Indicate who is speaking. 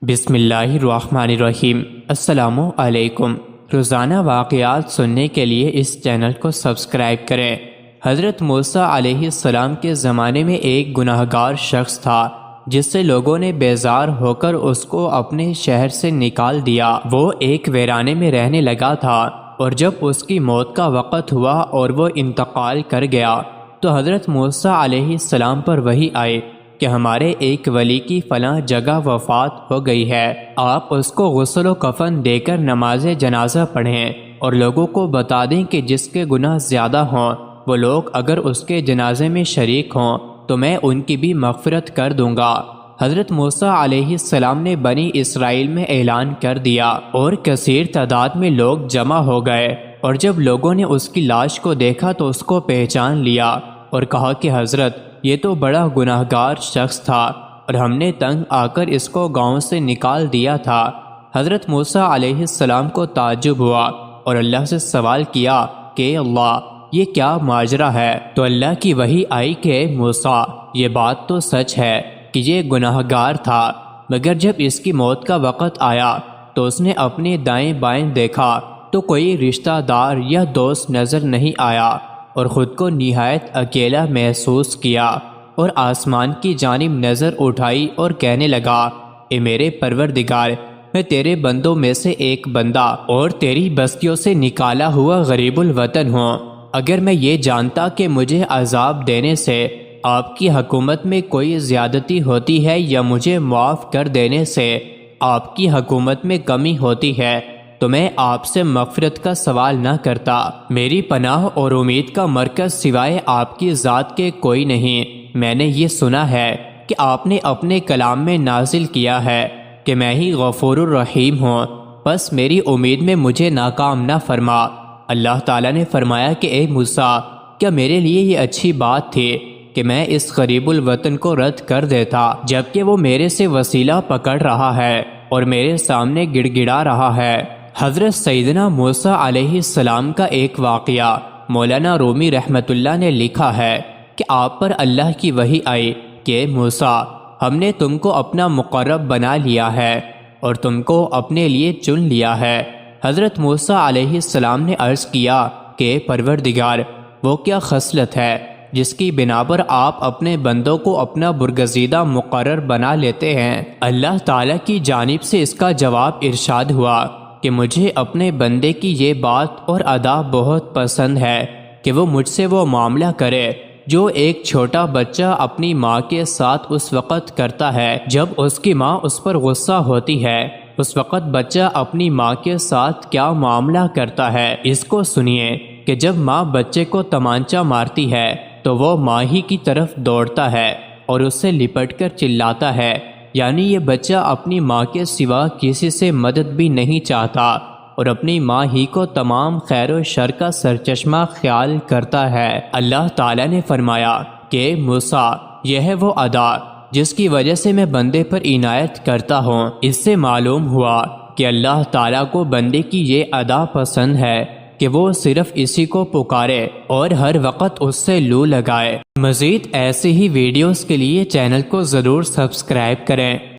Speaker 1: بسم اللہ الرحمن الرحیم۔ السلام علیکم۔ روزانہ واقعات سننے کے لیے اس چینل کو سبسکرائب کریں۔ حضرت موسیٰ علیہ السلام کے زمانے میں ایک گناہگار شخص تھا جس سے لوگوں نے بیزار ہو کر اس کو اپنے شہر سے نکال دیا۔ وہ ایک ویرانے میں رہنے لگا تھا اور جب اس کی موت کا وقت ہوا اور وہ انتقال کر گیا تو حضرت موسیٰ علیہ السلام پر وحی آئے کہ ہمارے ایک ولی کی فلاں جگہ وفات ہو گئی ہے، آپ اس کو غسل و کفن دے کر نماز جنازہ پڑھیں اور لوگوں کو بتا دیں کہ جس کے گناہ زیادہ ہوں وہ لوگ اگر اس کے جنازے میں شریک ہوں تو میں ان کی بھی مغفرت کر دوں گا۔ حضرت موسیٰ علیہ السلام نے بنی اسرائیل میں اعلان کر دیا اور کثیر تعداد میں لوگ جمع ہو گئے، اور جب لوگوں نے اس کی لاش کو دیکھا تو اس کو پہچان لیا اور کہا کہ حضرت یہ تو بڑا گناہگار شخص تھا اور ہم نے تنگ آ کر اس کو گاؤں سے نکال دیا تھا۔ حضرت موسیٰ علیہ السلام کو تعجب ہوا اور اللہ سے سوال کیا کہ اللہ یہ کیا ماجرا ہے؟ تو اللہ کی وحی آئی کہ موسیٰ یہ بات تو سچ ہے کہ یہ گناہگار تھا، مگر جب اس کی موت کا وقت آیا تو اس نے اپنے دائیں بائیں دیکھا تو کوئی رشتہ دار یا دوست نظر نہیں آیا اور خود کو نہایت اکیلا محسوس کیا، اور آسمان کی جانب نظر اٹھائی اور کہنے لگا اے میرے پروردگار، میں تیرے بندوں میں سے ایک بندہ اور تیری بستیوں سے نکالا ہوا غریب الوطن ہوں۔ اگر میں یہ جانتا کہ مجھے عذاب دینے سے آپ کی حکومت میں کوئی زیادتی ہوتی ہے یا مجھے معاف کر دینے سے آپ کی حکومت میں کمی ہوتی ہے تو میں آپ سے مغفرت کا سوال نہ کرتا۔ میری پناہ اور امید کا مرکز سوائے آپ کی ذات کے کوئی نہیں۔ میں نے یہ سنا ہے کہ آپ نے اپنے کلام میں نازل کیا ہے کہ میں ہی غفور الرحیم ہوں، بس میری امید میں مجھے ناکام نہ فرما۔ اللہ تعالیٰ نے فرمایا کہ اے موسیٰ، کیا میرے لیے یہ اچھی بات تھی کہ میں اس غریب الوطن کو رد کر دیتا جبکہ وہ میرے سے وسیلہ پکڑ رہا ہے اور میرے سامنے گڑ گڑا رہا ہے۔ حضرت سیدنا موسیٰ علیہ السلام کا ایک واقعہ مولانا رومی رحمۃ اللہ نے لکھا ہے کہ آپ پر اللہ کی وحی آئی کہ موسیٰ ہم نے تم کو اپنا مقرب بنا لیا ہے اور تم کو اپنے لیے چن لیا ہے۔ حضرت موسیٰ علیہ السلام نے عرض کیا کہ پروردگار وہ کیا خصلت ہے جس کی بنا پر آپ اپنے بندوں کو اپنا برگزیدہ مقرر بنا لیتے ہیں؟ اللہ تعالیٰ کی جانب سے اس کا جواب ارشاد ہوا کہ مجھے اپنے بندے کی یہ بات اور ادا بہت پسند ہے کہ وہ مجھ سے وہ معاملہ کرے جو ایک چھوٹا بچہ اپنی ماں کے ساتھ اس وقت کرتا ہے جب اس کی ماں اس پر غصہ ہوتی ہے۔ اس وقت بچہ اپنی ماں کے ساتھ کیا معاملہ کرتا ہے، اس کو سنیے کہ جب ماں بچے کو تمانچہ مارتی ہے تو وہ ماں ہی کی طرف دوڑتا ہے اور اس سے لپٹ کر چلاتا ہے، یعنی یہ بچہ اپنی ماں کے سوا کسی سے مدد بھی نہیں چاہتا اور اپنی ماں ہی کو تمام خیر و شر کا سرچشمہ خیال کرتا ہے۔ اللہ تعالیٰ نے فرمایا کہ موسیٰ یہ ہے وہ ادا جس کی وجہ سے میں بندے پر عنایت کرتا ہوں۔ اس سے معلوم ہوا کہ اللہ تعالیٰ کو بندے کی یہ ادا پسند ہے کہ وہ صرف اسی کو پکارے اور ہر وقت اس سے لو لگائے۔ مزید ایسی ہی ویڈیوز کے لیے چینل کو ضرور سبسکرائب کریں۔